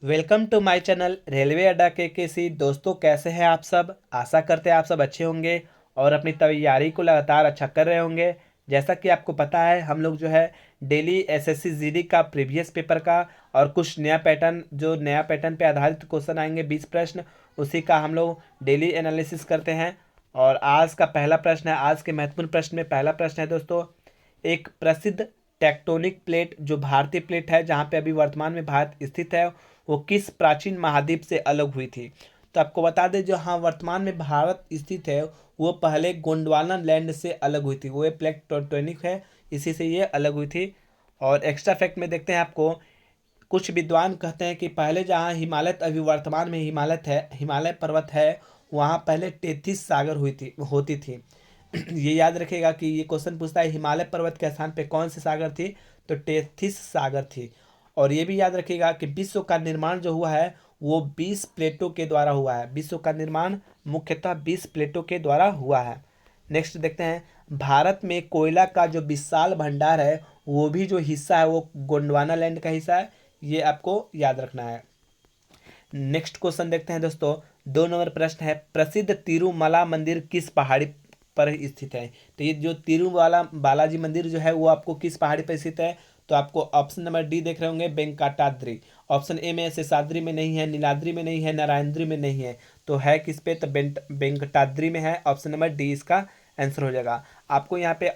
Welcome to my channel railway Adda के दोस्तों, कैसे हैं आप सब। आशा करते हैं आप सब अच्छे होंगे और अपनी तैयारी को लगातार अच्छा कर रहे होंगे। जैसा कि आपको पता है, हम लोग जो है डेली एसएससी जीडी का प्रीवियस पेपर का और कुछ नया पैटर्न पे आधारित क्वेश्चन आएंगे 20 प्रश्न, उसी का हम लोग डेली एनालिसिस करते हैं। और आज का पहला प्रश्न है, आज के महत्वपूर्ण प्रश्न में पहला प्रश्न है दोस्तों, एक प्रसिद्ध टेक्टोनिक प्लेट जो भारतीय प्लेट है, जहाँ पे अभी वर्तमान में भारत स्थित है, वो किस प्राचीन महाद्वीप से अलग हुई थी। तो आपको बता दें, जो हाँ वर्तमान में भारत स्थित है, वो पहले गोंडवाना लैंड से अलग हुई थी। वो प्लेट टेक्टोनिक है, इसी से ये अलग हुई थी। और एक्स्ट्रा फैक्ट में देखते हैं आपको, कुछ विद्वान कहते हैं कि पहले जहाँ हिमालय, अभी वर्तमान में हिमालय पर्वत है, वहाँ पहले 33 सागर हुई थी होती थी। ये याद रखिएगा कि ये क्वेश्चन पूछता है हिमालय पर्वत के स्थान पे कौन सी सागर थी, तो 33 सागर थी। और ये भी याद रखिएगा कि विश्व का निर्माण जो हुआ है वो 20 प्लेटों के द्वारा हुआ है। विश्व का निर्माण मुख्यतः 20 प्लेटों के द्वारा हुआ है। नेक्स्ट देखते हैं, भारत में कोयला का जो विशाल भंडार है, वो भी जो हिस्सा है वो गोंडवाना लैंड का हिस्सा है। ये आपको याद रखना है। नेक्स्ट क्वेश्चन देखते हैं दोस्तों, 2 नंबर प्रश्न है, प्रसिद्ध तिरुमला मंदिर किस पहाड़ी पर स्थित है। तो ये जो तिरुमला बालाजी मंदिर जो है वो आपको किस पहाड़ी पर स्थित है, तो आपको ऑप्शन नंबर डी देख रहे होंगे, वेंकटाद्रि। ऑप्शन ए में शेषाद्रि में नहीं है, नीलाद्रि में नहीं है, नारायणद्रि में नहीं है, तो है किस पे, तो वेंकटाद्रि में है। ऑप्शन नंबर डी इसका आंसर हो जाएगा। आपको यहाँ पे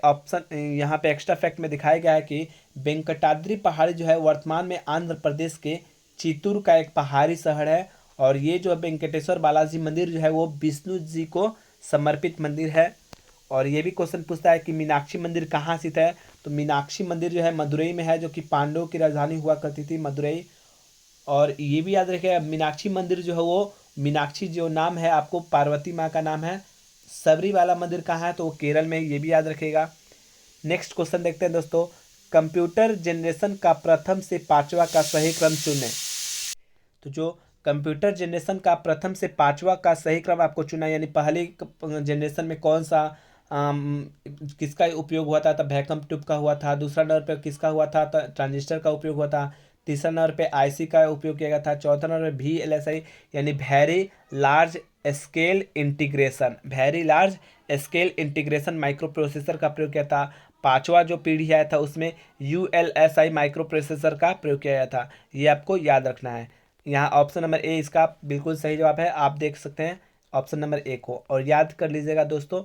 एक्स्ट्रा फैक्ट में दिखाया गया है कि वेंकटाद्रि पहाड़ी जो है वर्तमान में आंध्र प्रदेश के चित्तूर का एक पहाड़ी शहर है। और ये जो वेंकटेश्वर बालाजी मंदिर जो है वो विष्णु जी को समर्पित मंदिर है। और ये भी क्वेश्चन पूछता है कि मीनाक्षी मंदिर कहाँ स्थित है, तो मीनाक्षी मंदिर जो है मदुरई में है, जो कि पांडवों की राजधानी हुआ करती थी मदुरई। और ये भी याद रखिएगा, मीनाक्षी मंदिर जो है वो, मीनाक्षी जो नाम है आपको पार्वती माँ का नाम है। सबरी वाला मंदिर कहाँ है, तो वो केरल में, ये भी याद रखिएगा। नेक्स्ट क्वेश्चन देखते हैं दोस्तों, कंप्यूटर जनरेशन का प्रथम से पांचवा का सही क्रम चुनें। तो जो कंप्यूटर जनरेशन का प्रथम से पांचवा का सही क्रम आपको चुना, यानी पहली जनरेशन में कौन सा किसका उपयोग हुआ था, तो वैक्यूम ट्यूब का हुआ था। दूसरा नंबर पे किसका हुआ था, तो ट्रांजिस्टर का उपयोग हुआ था। तीसरा नंबर पे आईसी का उपयोग किया गया था। चौथा नंबर पे VLSI यानी very large scale integration micro processor का प्रयोग किया था। पांचवा जो पीढ़ी आया था उसमें ULSI माइक्रो प्रोसेसर का प्रयोग किया गया था। ये आपको याद रखना है। यहाँ ऑप्शन नंबर ए इसका बिल्कुल सही जवाब है, आप देख सकते हैं ऑप्शन नंबर ए को। और याद कर लीजिएगा दोस्तों,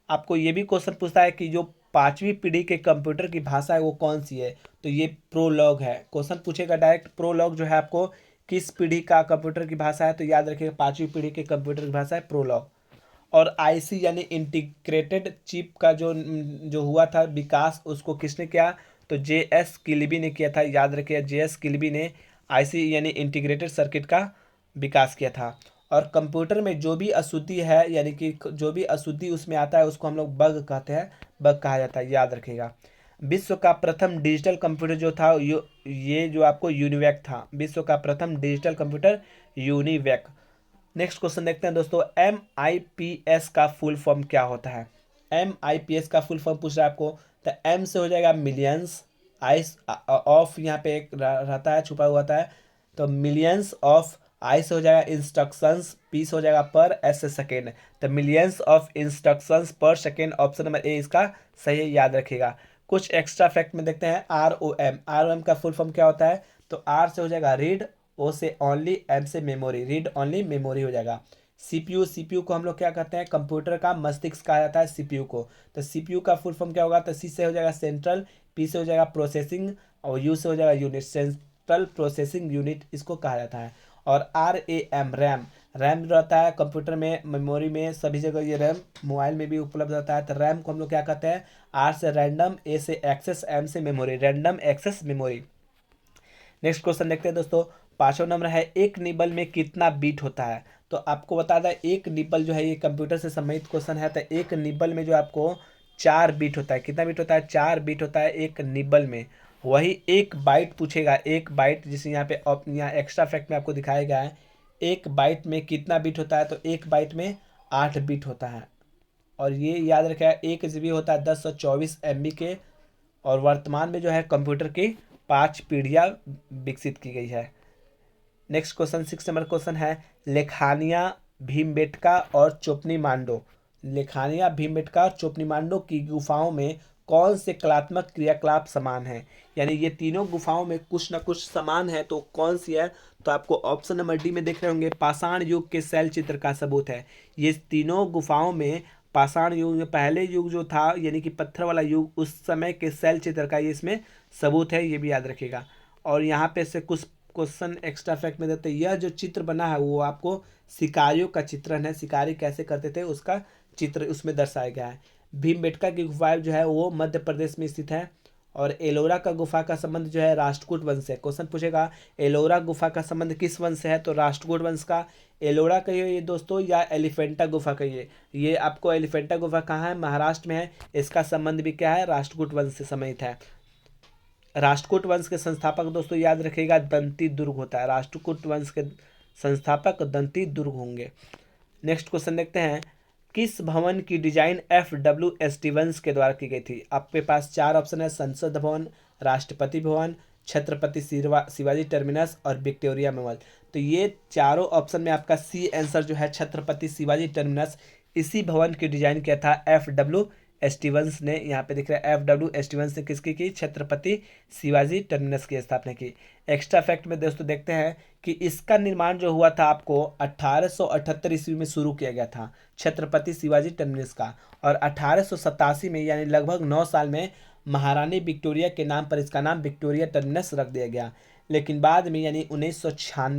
आपको ये भी क्वेश्चन पूछता है कि जो पांचवी पीढ़ी के कंप्यूटर की भाषा है वो कौन सी है, तो ये प्रोलॉग है। क्वेश्चन पूछेगा डायरेक्ट, प्रोलॉग जो है आपको किस पीढ़ी का कंप्यूटर की भाषा है, तो याद रखिएगा पांचवी पीढ़ी के कंप्यूटर की भाषा है प्रोलॉग। और आईसी यानी इंटीग्रेटेड चिप का जो जो हुआ था विकास, उसको किसने किया, तो JS किल्बी ने किया था। याद रखिए JS किल्बी ने आईसी यानी इंटीग्रेटेड सर्किट का विकास किया था। और कंप्यूटर में जो भी अशुद्धि है, यानी कि जो भी अशुद्धि उसमें आता है, उसको हम लोग बग कहते हैं, बग कहा जाता है, याद रखिएगा। विश्व का प्रथम डिजिटल कंप्यूटर जो था ये जो आपको यूनिवैक था। विश्व का प्रथम digital computer UNIVAC. Next question देखते हैं दोस्तों, MIPS का फुल फॉर्म क्या होता है। MIPS का फुल फॉर्म पूछ रहा है आपको, तो M से हो जाएगा मिलियंस, आई ऑफ यहाँ पे एक रहता है, छुपा हुआ होता है, तो मिलियंस ऑफ। आई से हो जाएगा इंस्ट्रक्शंस, P से हो जाएगा पर, S से सेकेंड, तो मिलियंस ऑफ इंस्ट्रक्शंस पर सेकेंड। ऑप्शन नंबर ए इसका सही है, याद रखिएगा। कुछ एक्स्ट्रा फैक्ट में देखते हैं, ROM का फुल फॉर्म क्या होता है, तो R से हो जाएगा रीड, O से ओनली, M से मेमोरी, रीड ओनली मेमोरी हो जाएगा। सीपीयू को हम लोग क्या कहते हैं, कंप्यूटर का मस्तिष्क कहा जाता है सीपीयू को। तो सीपीयू का फुल फॉर्म क्या होगा, तो C से हो जाएगा सेंट्रल, P से हो जाएगा प्रोसेसिंग, और U से हो जाएगा यूनिट, सेंट्रल प्रोसेसिंग यूनिट इसको कहा जाता है। और रैम, रैम रहता है कंप्यूटर में, मेमोरी में, सभी जगह ये रैम मोबाइल में भी उपलब्ध रहता है। तो रैम को हम लोग क्या कहते हैं, R से रैंडम, A से एक्सेस, M से memory, random access memory. Next question देखते हैं दोस्तों, पांचवा नंबर है, एक निबल में कितना बीट होता है। तो आपको बता दें, एक निबल जो है ये कंप्यूटर से संबंधित क्वेश्चन है, तो एक निबल में जो आपको 4 बीट होता है। कितना बीट होता है, 4 बीट होता है एक निबल में। वही एक बाइट पूछेगा, एक बाइट, जिसे यहाँ पे यहाँ एक्स्ट्रा फैक्ट में आपको दिखाया गया है, एक बाइट में कितना बीट होता है, तो एक बाइट में 8 बीट होता है। और ये याद रखेगा, 1 GB होता है 1024 MB के। और वर्तमान में जो है कंप्यूटर की 5 पीढ़ियाँ विकसित की गई है। नेक्स्ट क्वेश्चन 6 नंबर क्वेश्चन है लेखानिया भीमबेटका और चोपनी मांडो। लेखानिया भीमबेटका और चोपनी मांडो की गुफाओं में कौन से कलात्मक क्रियाकलाप समान है? यानी ये तीनों गुफाओं में कुछ ना कुछ समान है, तो कौन सी है? तो आपको ऑप्शन नंबर डी में देख रहे होंगे, पाषाण युग के शैल चित्र का सबूत है। ये तीनों गुफाओं में पाषाण युग में पहले युग जो था यानी कि पत्थर वाला युग, उस समय के शैल चित्र का ये इसमें सबूत है, ये भी याद रखिएगा। और यहाँ पे से कुछ क्वेश्चन एक्स्ट्रा फैक्ट में देते हैं। यह जो चित्र बना है वो आपको शिकारियों का चित्रण है, शिकारी कैसे करते थे उसका चित्र उसमें दर्शाया गया है। भीमबेटका की गुफा जो है वो मध्य प्रदेश में स्थित है। और एलोरा का गुफा का संबंध जो है राष्ट्रकूट वंश से। क्वेश्चन पूछेगा एलोरा गुफा का संबंध किस वंश से है? तो राष्ट्रकूट वंश का। एलोरा कहिए ये दोस्तों या एलिफेंटा गुफा कहिए, ये आपको एलिफेंटा गुफा कहाँ है? महाराष्ट्र में है। इसका संबंध भी क्या है? राष्ट्रकूट वंश से संबंधित है। राष्ट्रकूट वंश के संस्थापक दोस्तों याद रखिएगा दंती दुर्ग होता है। राष्ट्रकूट वंश के संस्थापक दंती दुर्ग होंगे। नेक्स्ट क्वेश्चन देखते हैं, किस भवन की डिजाइन FW स्टीवंस के द्वारा की गई थी? आपके पास चार ऑप्शन है, संसद भवन, राष्ट्रपति भवन, छत्रपति शिवाजी टर्मिनस और विक्टोरिया मेमोरियल। तो ये चारों ऑप्शन में आपका सी आंसर जो है छत्रपति शिवाजी टर्मिनस, इसी भवन की डिजाइन किया था FW स्टीवंस ने। यहाँ पे दिख रहा है FW स्टीवंस ने किसकी की? छत्रपति शिवाजी टर्मिनस की स्थापना की। एक्स्ट्रा फैक्ट में दोस्तों देखते हैं कि इसका निर्माण जो हुआ था आपको 1878 ईस्वी में शुरू किया गया था छत्रपति शिवाजी टर्मिनस का, और 1887 में यानी लगभग 9 साल में महारानी विक्टोरिया के नाम पर इसका नाम विक्टोरिया टर्मिनस रख दिया गया। लेकिन बाद में यानी 1996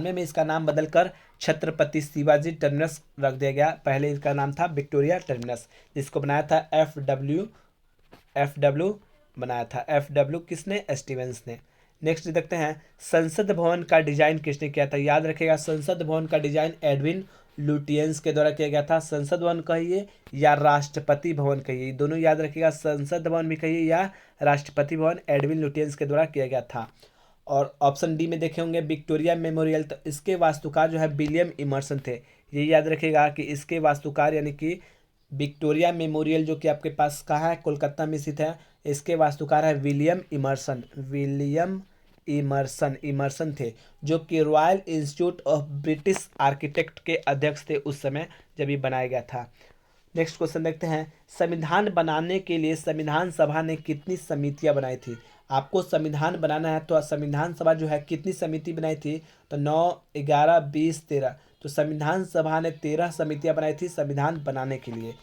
में इसका नाम बदलकर छत्रपति शिवाजी टर्मिनस रख दिया गया। पहले इसका नाम था विक्टोरिया टर्मिनस, जिसको बनाया था FW बनाया था। FW किसने? स्टीवंस ने। नेक्स्ट देखते हैं, संसद भवन का डिजाइन किसने किया था? याद रखिएगा संसद भवन का डिजाइन एडविन लुटियंस के द्वारा किया गया था। संसद भवन कहिए या राष्ट्रपति भवन कहिए, दोनों याद रखिएगा, संसद भवन भी कहिए या राष्ट्रपति भवन, एडविन लुटियंस के द्वारा किया गया था। और ऑप्शन डी में देखे होंगे विक्टोरिया मेमोरियल, तो इसके वास्तुकार जो है विलियम इमर्सन थे। ये याद रखिएगा कि इसके वास्तुकार यानी कि विक्टोरिया मेमोरियल जो कि आपके पास कहाँ है? कोलकाता में स्थित है। इसके वास्तुकार है विलियम इमर्सन थे, जो कि royal institute of British architect के अध्यक्ष थे उस समय जब ये बनाया गया था। नेक्स्ट क्वेश्चन देखते हैं, संविधान बनाने के लिए संविधान सभा ने कितनी समितियां बनाई थी? आपको संविधान बनाना है तो संविधान सभा जो है कितनी समिति बनाई थी? तो 9, 11, 20, 13। तो संविधान सभा ने 13 समितियां बनाई थी संविधान बनाने के लिए।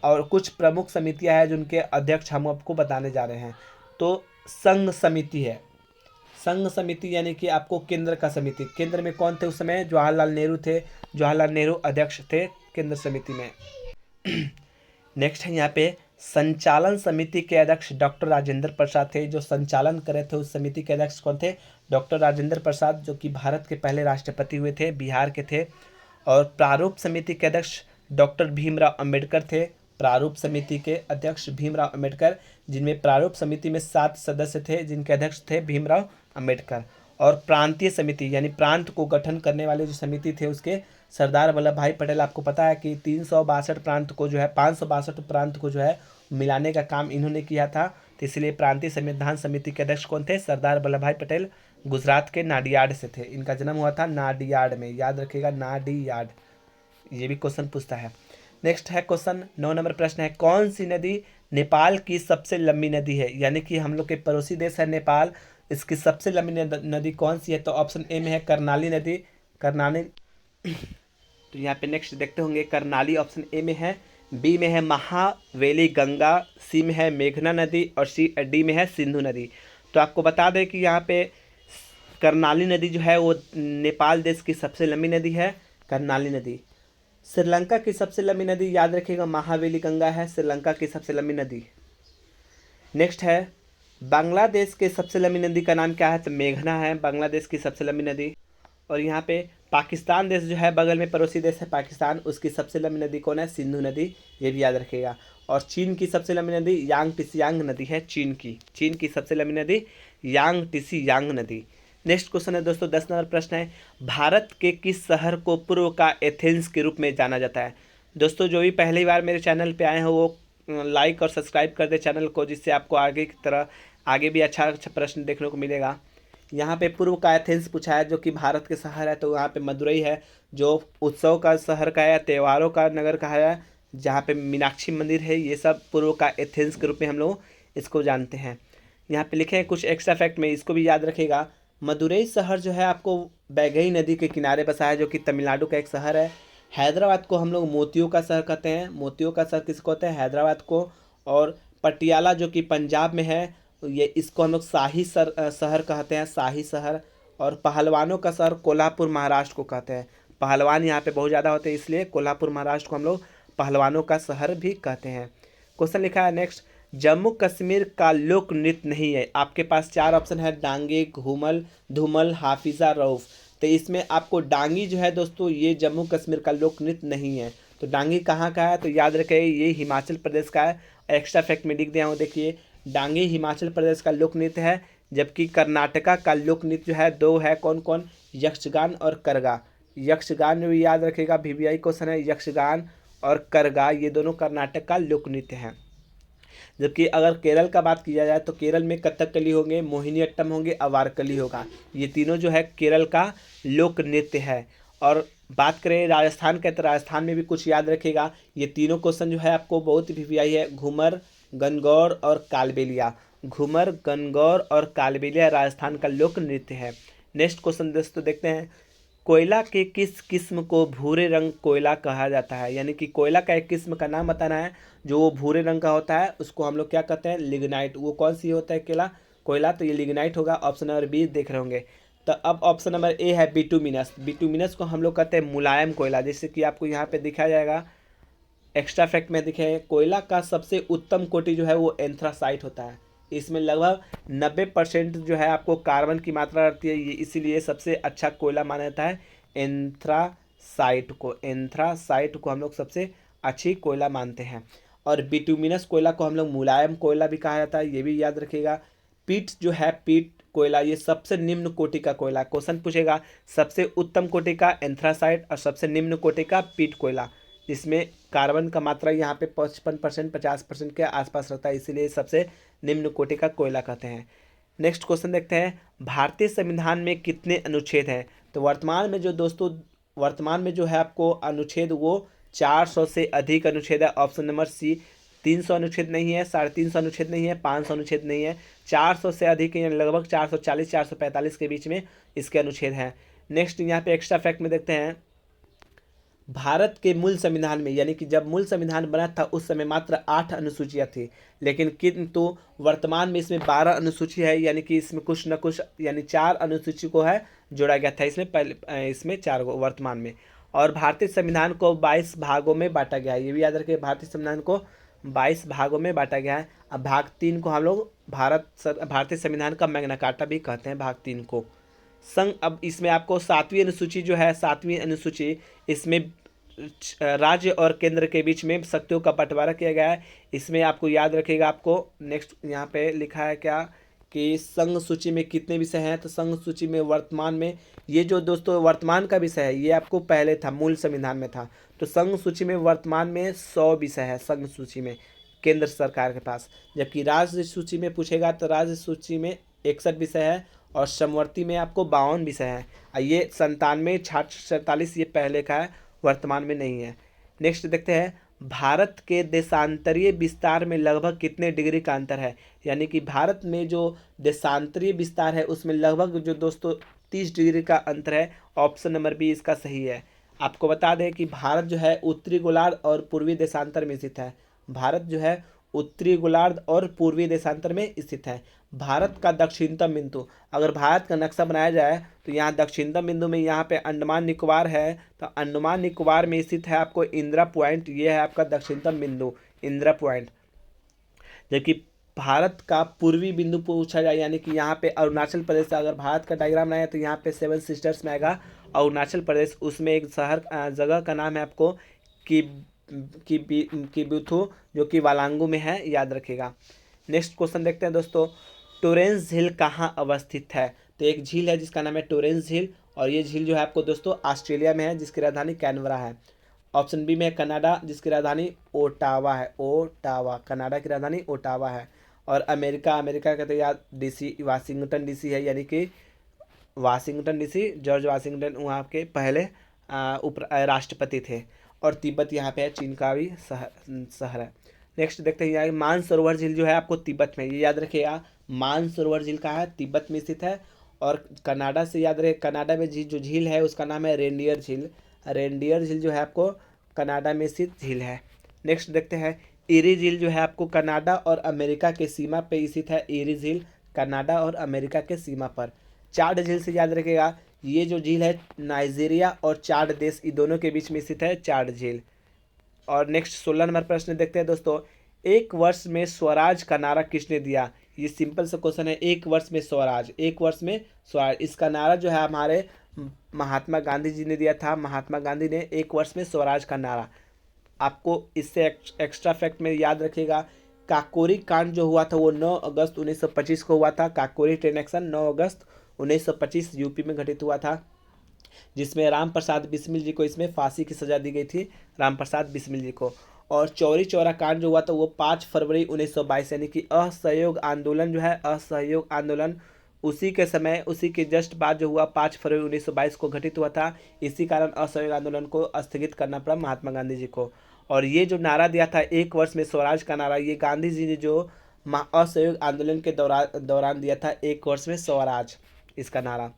और कुछ प्रमुख समितियां हैं जिनके अध्यक्ष हम आपको बताने जा रहे हैं। तो संघ समिति है, संघ समिति यानी कि आपको केंद्र का समिति। केंद्र में कौन थे उस समय? जवाहरलाल नेहरू थे। जवाहरलाल नेहरू अध्यक्ष थे केंद्र समिति में। नेक्स्ट है यहाँ पे संचालन समिति के अध्यक्ष डॉक्टर राजेंद्र प्रसाद थे। जो संचालन कर रहे थे उस समिति के अध्यक्ष कौन थे? डॉक्टर राजेंद्र प्रसाद, जो कि भारत के पहले राष्ट्रपति हुए थे, बिहार के थे। और प्रारूप समिति के अध्यक्ष डॉक्टर भीमराव अंबेडकर थे। प्रारूप समिति के अध्यक्ष भीमराव अंबेडकर, जिनमें प्रारूप समिति में 7 सदस्य थे जिनके अध्यक्ष थे भीमराव अंबेडकर। और प्रांतीय समिति यानी प्रांत को गठन करने वाले जो समिति थे उसके सरदार वल्लभ भाई पटेल। आपको पता है कि 362 प्रांत को जो है 562 प्रांत को जो है मिलाने का काम इन्होंने किया था, तो इसलिए प्रांतीय संविधान समिति के अध्यक्ष कौन थे? सरदार वल्लभ भाई पटेल। गुजरात के नाडियाड से थे, इनका जन्म हुआ था नाडियाड में, याद रखिएगा नाडियाड, ये भी क्वेश्चन पूछता है। नेक्स्ट है क्वेश्चन 9 नंबर प्रश्न है, कौन सी नदी नेपाल की सबसे लंबी नदी है? यानी कि हम लोग के पड़ोसी देश है नेपाल, इसकी सबसे लंबी नदी कौन सी है? तो ऑप्शन ए में है कर्णाली नदी। कर्णाली तो यहाँ पे नेक्स्ट देखते होंगे, कर्णाली ऑप्शन ए में है। बी में है महावेली गंगा, सी में है मेघना नदी और डी में है सिंधु नदी। तो आपको बता दें कि यहाँ पे कर्णाली नदी जो है वो नेपाल देश की सबसे लंबी नदी है, कर्णाली नदी। श्रीलंका की सबसे लंबी नदी याद रखिएगा महावेली गंगा है, श्रीलंका की सबसे लंबी नदी। नेक्स्ट है बांग्लादेश के सबसे लंबी नदी का नाम क्या है? तो मेघना है बांग्लादेश की सबसे लंबी नदी। और यहाँ पे पाकिस्तान देश जो है बगल में पड़ोसी देश है पाकिस्तान, उसकी सबसे लंबी नदी कौन है? सिंधु नदी, ये भी याद रखिएगा। और चीन की सबसे लंबी नदी यांग टिसियांग नदी है, चीन की सबसे लंबी नदी यांग टिसियांग नदी। नेक्स्ट क्वेश्चन है दोस्तों 10 नंबर प्रश्न है, भारत के किस शहर को पूर्व का एथेंस के रूप में जाना जाता है? दोस्तों जो भी पहली बार मेरे चैनल पे आए हैं वो लाइक और सब्सक्राइब कर दे चैनल को, जिससे आपको आगे की तरह आगे भी अच्छा प्रश्न देखने को मिलेगा। यहाँ पे पूर्व का एथेंस पूछा है जो कि भारत के शहर है, तो यहाँ पे मदुरई है जो उत्सव का शहर का है, त्योहारों का नगर कहा है, जहाँ पे मीनाक्षी मंदिर है। ये सब पूर्व का एथेंस के रूप में हम लोग इसको जानते हैं। यहाँ पे लिखे हैं कुछ एक्स्ट्रा फैक्ट में, इसको भी याद रखिएगा। मदुरई शहर जो है आपको वैगई नदी के किनारे बसा है, जो कि तमिलनाडु का एक शहर है। हैदराबाद को हम लोग मोतियों का शहर कहते हैं। मोतियों का शहर किसको कहते हैं? हैदराबाद को। और पटियाला जो कि पंजाब में है, ये इसको हम लोग शाही शहर कहते हैं, शाही शहर। और पहलवानों का शहर कोल्हापुर महाराष्ट्र को कहते हैं। पहलवान यहाँ पे बहुत ज़्यादा होते हैं, इसलिए कोल्हापुर महाराष्ट्र को हम लोग पहलवानों का शहर भी कहते हैं। क्वेश्चन लिखा है नेक्स्ट, जम्मू कश्मीर का लोक नृत्य नहीं है। आपके पास 4 ऑप्शन है, डांगे, घूमल, धूमल, हाफिजा, रऊफ। तो इसमें आपको डांगी जो है दोस्तों, ये जम्मू कश्मीर का लोक नृत्य नहीं है। तो डांगी कहाँ का है? तो याद रखें ये हिमाचल प्रदेश का है। एक्स्ट्रा फैक्ट में लिख दिया हूँ, देखिए डांगी हिमाचल प्रदेश का लोक नृत्य है, जबकि कर्नाटका का लोक नृत्य जो है 2 है। कौन कौन? यक्षगान और करगा। यक्षगान भी याद रखेगा, VVI क्वेश्चन है। यक्षगान और करगा ये दोनों कर्नाटक का लोक नृत्य है। जबकि अगर केरल का बात किया जाए तो केरल में कथकली होंगे, मोहिनीअट्टम होंगे, अवारकली होगा। ये तीनों जो है केरल का लोक नृत्य है। और बात करें राजस्थान का, तो राजस्थान में भी कुछ याद रखिएगा। ये तीनों क्वेश्चन जो है आपको बहुत VVI है, घूमर, गणगौर और कालबेलिया। घूमर, गणगौर और कालबेलिया राजस्थान का लोक नृत्य है। नेक्स्ट क्वेश्चन दोस्तों देखते हैं, कोयला के किस किस्म को भूरे रंग कोयला कहा जाता है? यानी कि कोयला का एक किस्म का नाम बताना है जो वो भूरे रंग का होता है, उसको हम लोग क्या कहते हैं? लिग्नाइट। वो कौन सी होता है कोयला? तो ये लिग्नाइट होगा। ऑप्शन नंबर बी देख रहे होंगे। तो अब ऑप्शन नंबर ए है बिटुमिनस। बिटुमिनस को हम लोग कहते हैं मुलायम कोयला, जैसे कि आपको यहाँ पे दिखाया जाएगा। एक्स्ट्रा फैक्ट में दिखे, कोयला का सबसे उत्तम कोटि जो है वो एंथ्रासाइट होता है। इसमें लगभग 90% जो है आपको कार्बन की मात्रा रहती है, ये इसीलिए सबसे अच्छा कोयला माना जाता है एंथ्रासाइट को। एंथ्रासाइट को हम लोग सबसे अच्छी कोयला मानते हैं। और बिटुमिनस कोयला को हम लोग मुलायम कोयला भी कहा जाता है, ये भी याद रखिएगा। पीट जो है, पीट कोयला, ये सबसे निम्न कोटि का कोयला। क्वेश्चन पूछेगा सबसे उत्तम कोटि का एंथ्रासाइट और सबसे निम्न कोटि का पीट कोयला। इसमें कार्बन का मात्रा यहाँ पे 55% 50% के आसपास रहता है, इसीलिए सबसे निम्न कोटि का कोयला कहते हैं। नेक्स्ट क्वेश्चन देखते हैं, भारतीय संविधान में कितने अनुच्छेद हैं? तो वर्तमान में जो है आपको अनुच्छेद वो 400 से अधिक अनुच्छेद है। Option number C. 300 अनुच्छेद नहीं है, 350 अनुच्छेद नहीं है, 500 अनुच्छेद नहीं है, 400 से अधिक है, यानी लगभग 440 445 के बीच में इसके अनुच्छेद हैं। नेक्स्ट यहाँ पे एक्स्ट्रा फैक्ट में देखते हैं, भारत के मूल संविधान में, यानी कि जब मूल संविधान बना था उस समय मात्र 8 अनुसूचियां थी, लेकिन किंतु वर्तमान में इसमें 12 अनुसूची है, यानी कि इसमें कुछ न कुछ, यानी 4 अनुसूची को है जोड़ा गया था इसमें, पहले इसमें 4 को वर्तमान में। और भारतीय संविधान को 22 भागों में बांटा गया है, ये भी याद रखिए, भारतीय संविधान को 22 भागों में बांटा गया है। अब भाग 3 को हम लोग भारतीय संविधान का मैग्ना कार्टा भी कहते हैं, भाग 3 को। संघ, अब इसमें आपको 7वीं अनुसूची जो है, 7वीं अनुसूची, इसमें राज्य और केंद्र के बीच में शक्तियों का बंटवारा किया गया है। इसमें आपको याद रखिएगा, आपको नेक्स्ट यहाँ पे लिखा है क्या कि संघ सूची में कितने विषय हैं? तो संघ सूची में वर्तमान में, ये जो दोस्तों वर्तमान का विषय है ये आपको पहले था, मूल संविधान में था। तो संघ सूची में वर्तमान में 100 विषय है संघ सूची में केंद्र सरकार के पास। जबकि राज्य सूची में पूछेगा तो राज्य सूची में 61 विषय है और समवर्ती में आपको 52 विषय है। ये 97 47 ये पहले का है, वर्तमान में नहीं है। नेक्स्ट देखते हैं, भारत के देशांतरीय विस्तार में लगभग कितने डिग्री का अंतर है? यानी कि भारत में जो देशांतरीय विस्तार है उसमें लगभग जो दोस्तों 30 डिग्री का अंतर है। ऑप्शन नंबर बी इसका सही है। आपको बता दें कि भारत जो है उत्तरी गोलार्ध और पूर्वी देशांतर में स्थित है। भारत जो है उत्तरी गोलार्ध और पूर्वी देशांतर में स्थित है। भारत का दक्षिणतम बिंदु, अगर भारत का नक्शा बनाया जाए तो यहाँ दक्षिणतम बिंदु में यहाँ पे अंडमान निकोबार है, तो अंडमान निकोबार में स्थित है आपको इंदिरा पॉइंट, ये है आपका दक्षिणतम बिंदु इंदिरा पॉइंट। जबकि भारत का पूर्वी बिंदु पूछा जाए, यानी कि यहाँ पे अरुणाचल प्रदेश, अगर भारत का डायग्राम बनाया तो यहाँ पे 7 सिस्टर्स में आएगा अरुणाचल प्रदेश, उसमें एक शहर जगह का नाम है आपको किबुथु, जो कि वालांगू में है, याद रखिएगा। नेक्स्ट क्वेश्चन देखते हैं दोस्तों, टोरेंस झील कहाँ अवस्थित है? तो एक झील है जिसका नाम है टोरेंस झील, और ये झील जो है आपको दोस्तों ऑस्ट्रेलिया में है, जिसकी राजधानी कैनबरा है। ऑप्शन बी में है कनाडा, जिसकी राजधानी ओटावा है। ओटावा, कनाडा की राजधानी ओटावा है। और अमेरिका का तो यार DC वाशिंगटन DC है, यानी कि वाशिंगटन डीसी, जॉर्ज वाशिंगटन वहाँ के पहले उप राष्ट्रपति थे। और तिब्बत यहाँ पे है, चीन का भी शहर है। नेक्स्ट देखते हैं यहाँ मानसरोवर झील जो है आपको तिब्बत में, ये याद रखिएगा, मानसरोवर झील कहाँ है, तिब्बत में स्थित है। और कनाडा से याद रहे, कनाडा में जो झील है उसका नाम है रेनडियर झील। रेनडियर झील जो है आपको कनाडा में स्थित झील है। नेक्स्ट देखते हैं एरी झील जो है आपको कनाडा और अमेरिका के सीमा पे स्थित है। एरी झील कनाडा और अमेरिका के सीमा पर। चाड झील से याद रखिएगा, ये जो झील है नाइजीरिया और चाड देश इन दोनों के बीच में स्थित है चाड झील। और नेक्स्ट 16 नंबर प्रश्न देखते हैं दोस्तों, एक वर्ष में स्वराज का नारा किसने दिया। ये सिंपल सा क्वेश्चन है, एक वर्ष में स्वराज, एक वर्ष में स्वराज, इसका नारा जो है हमारे महात्मा गांधी जी ने दिया था। महात्मा गांधी ने एक वर्ष में स्वराज का नारा। आपको इससे एक्स्ट्रा फैक्ट में याद रखिएगा, काकोरी कांड जो हुआ था वो 9 अगस्त 1925 को हुआ था। काकोरी ट्रेन एक्शन 9 अगस्त 1925 यूपी में घटित हुआ था, जिसमें राम प्रसाद बिस्मिल जी को इसमें फांसी की सजा दी गई थी, राम प्रसाद बिस्मिल जी को। और चौरी चौरा कांड जो हुआ था वो 5 फरवरी 1922 यानी कि असहयोग आंदोलन जो है, असहयोग आंदोलन उसी के समय, उसी के जस्ट बाद जो हुआ 5 फरवरी 1922 को घटित हुआ था। इसी कारण असहयोग आंदोलन को स्थगित करना पड़ा महात्मा गांधी जी को। और ये जो नारा दिया था एक वर्ष में स्वराज का नारा, ये गांधी जी ने जो असहयोग आंदोलन के दौरान दिया था, एक वर्ष में स्वराज इसका नारा।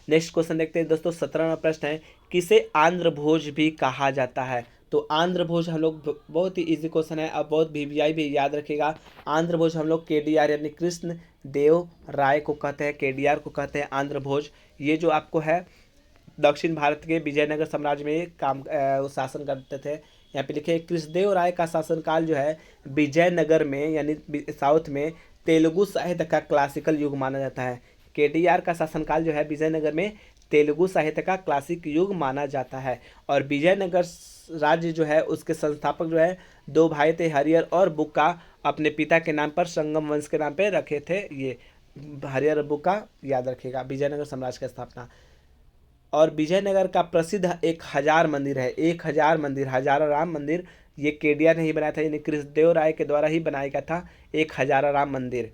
नेक्स्ट क्वेश्चन देखते हैं दोस्तों, 17वां प्रश्न है, किसे आंध्र भोज भी कहा जाता है। तो आंध्र भोज हम लोग, बहुत ही इजी क्वेश्चन है, अब बहुत वीवीआई भी याद रखिएगा। आंध्र भोज हम लोग केडीआर यानी कृष्ण देव राय को कहते हैं, केडीआर को कहते हैं आंध्र भोज। ये जो आपको है दक्षिण भारत के विजयनगर साम्राज्य में शासन करते थे। यहाँ पे लिखे कृष्णदेव राय का शासनकाल जो है विजयनगर में यानी साउथ में तेलुगु साहित्य का क्लासिकल युग माना जाता है। केडीआर का शासनकाल जो है विजयनगर में तेलुगु साहित्य का क्लासिक युग माना जाता है। और विजयनगर राज्य जो है उसके संस्थापक जो है 2 भाई थे, हरिहर और बुक्का, अपने पिता के नाम पर संगम वंश के नाम पे रखे थे। ये हरिहर और बुक्का याद रखिएगा, विजयनगर साम्राज्य की स्थापना। और विजयनगर का प्रसिद्ध 1000 मंदिर है, 1000 मंदिर, हजारा राम मंदिर, ये केडीआर ने ही बनाया था, यानी कृष्णदेव राय के द्वारा ही बनाया गया था 1000 राम मंदिर।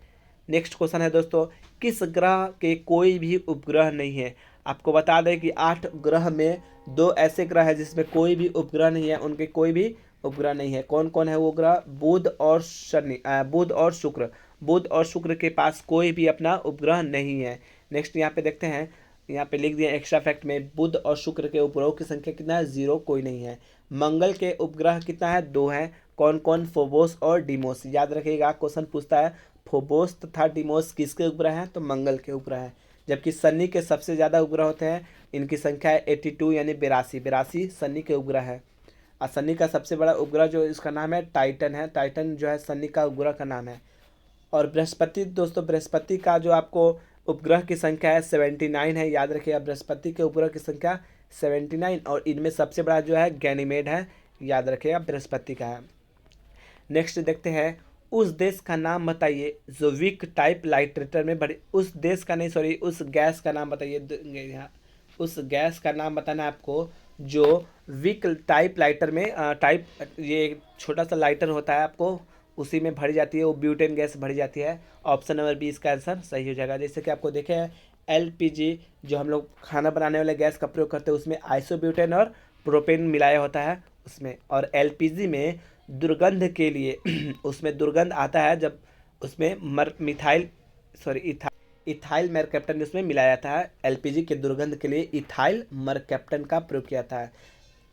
नेक्स्ट क्वेश्चन है दोस्तों, किस ग्रह के कोई भी उपग्रह नहीं है। आपको बता दें कि 8 ग्रह में 2 ऐसे ग्रह हैं जिसमें कोई भी उपग्रह नहीं है, उनके कोई भी उपग्रह नहीं है। कौन कौन है वो ग्रह, बुध और शनि, बुध और शुक्र। बुध और शुक्र के पास कोई भी अपना उपग्रह नहीं है। नेक्स्ट यहाँ पे देखते हैं, यहाँ पे लिख दिया एक्स्ट्रा फैक्ट में, बुध और शुक्र के उपग्रहों की संख्या कितना है, 0, कोई नहीं है। मंगल के उपग्रह कितना है, 2 है। कौन कौन, फोबोस और डिमोस। याद रखिएगा क्वेश्चन पूछता है फोबोस तथा डिमोस किसके उपग्रह हैं, तो मंगल के उपग्रह हैं। जबकि शनि के सबसे ज़्यादा उपग्रह होते हैं, इनकी संख्या है 82 यानी 82 शनि के उपग्रह है। और शनि का सबसे बड़ा उपग्रह जो इसका नाम है टाइटन है, टाइटन जो है शनि का उपग्रह का नाम है। और बृहस्पति दोस्तों, बृहस्पति का जो आपको उपग्रह की संख्या है 79 है। याद रखिएगा बृहस्पति के उपग्रह की संख्या 79, और इनमें सबसे बड़ा जो है गैनीमेड है, याद रखिएगा बृहस्पति का है। नेक्स्ट देखते हैं, उस देश का नाम बताइए जो विक टाइप लाइटरेटर में बड़े, उस देश का नहीं सॉरी, उस गैस का नाम बताइए। यहाँ उस गैस का नाम बताना है आपको जो विक टाइप लाइटर में टाइप, ये एक छोटा सा लाइटर होता है, आपको उसी में भरी जाती है, वो ब्यूटेन गैस भरी जाती है। ऑप्शन नंबर 20 का आंसर सही हो जाएगा। जैसे कि आपको देखे हैं एलपीजी जो हम लोग खाना बनाने वाले गैस का प्रयोग करते हैं, उसमें आइसोब्यूटेन और प्रोपेन मिलाया होता है उसमें। और एलपीजी में दुर्गंध के लिए उसमें दुर्गंध आता है जब उसमें इथाइल मरकैप्टन उसमें मिलाया जाता है। एलपीजी के दुर्गंध के लिए इथाइल मरकैप्टन का प्रयोग किया जाता है।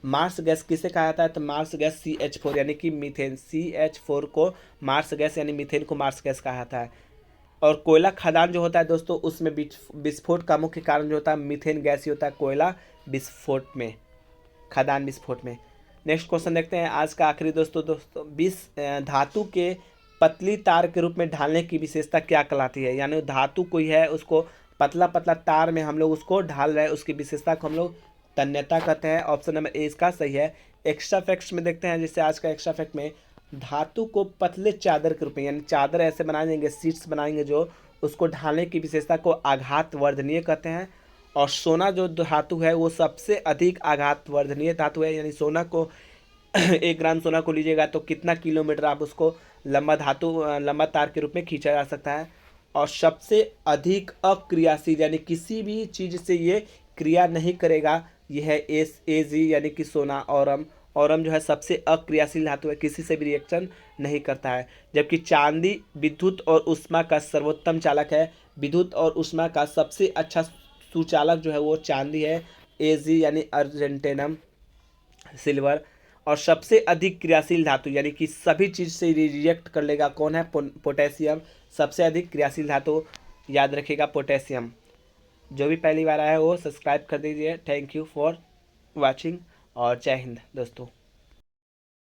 मार्स गैस किसे कहा जाता है, तो मार्स गैस CH4 यानी कि मीथेन, CH4 को मार्स गैस यानी मीथेन को मार्स गैस कहा जाता है। और कोयला खदान जो होता है दोस्तों, उसमें विस्फोट का मुख्य कारण जो होता है मीथेन गैस ही होता है, कोयला विस्फोट में, खदान विस्फोट में। नेक्स्ट क्वेश्चन देखते हैं आज का आखिरी दोस्तों 20 धातु के पतली तार के रूप में ढालने की विशेषता क्या कहलाती है। यानी धातु कोई है उसको पतला पतला तार में हम लोग उसको ढाल रहे हैं, उसकी विशेषता को हम लोग तन्यता कहते हैं। ऑप्शन नंबर ए इसका सही है। एक्स्ट्रा फैक्ट्स में देखते हैं, जैसे आज का एक्स्ट्रा फैक्ट में, धातु को पतले चादर के रूप में, यानी चादर ऐसे बनाएंगे, सीट्स बनाएंगे जो, उसको ढालने की विशेषता को आघात वर्धनीय कहते हैं। और सोना जो धातु है वो सबसे अधिक आघात वर्धनीय धातु है, यानी सोना को 1 ग्राम सोना को लीजिएगा तो कितना किलोमीटर आप उसको लंबा तार के रूप में खींचा जा सकता है। और सबसे अधिक अक्रियाशील यानी किसी भी चीज़ से ये क्रिया नहीं करेगा, ये है Ag यानी कि सोना। औरम जो है सबसे अक्रियाशील धातु है, किसी से भी रिएक्शन नहीं करता है। जबकि चांदी विद्युत और ऊष्मा का सर्वोत्तम चालक है, विद्युत और ऊष्मा का सबसे अच्छा सुचालक जो है वो चांदी है, Ag यानी अर्जेंटेनम सिल्वर। और सबसे अधिक क्रियाशील धातु यानी कि सभी चीज़ से रिएक्ट कर लेगा कौन है, पोटेशियम। सबसे अधिक क्रियाशील धातु याद रखिएगा पोटेशियम। जो भी पहली बार आया है वो सब्सक्राइब कर दीजिए। थैंक यू फॉर वाचिंग और जय हिंद दोस्तों।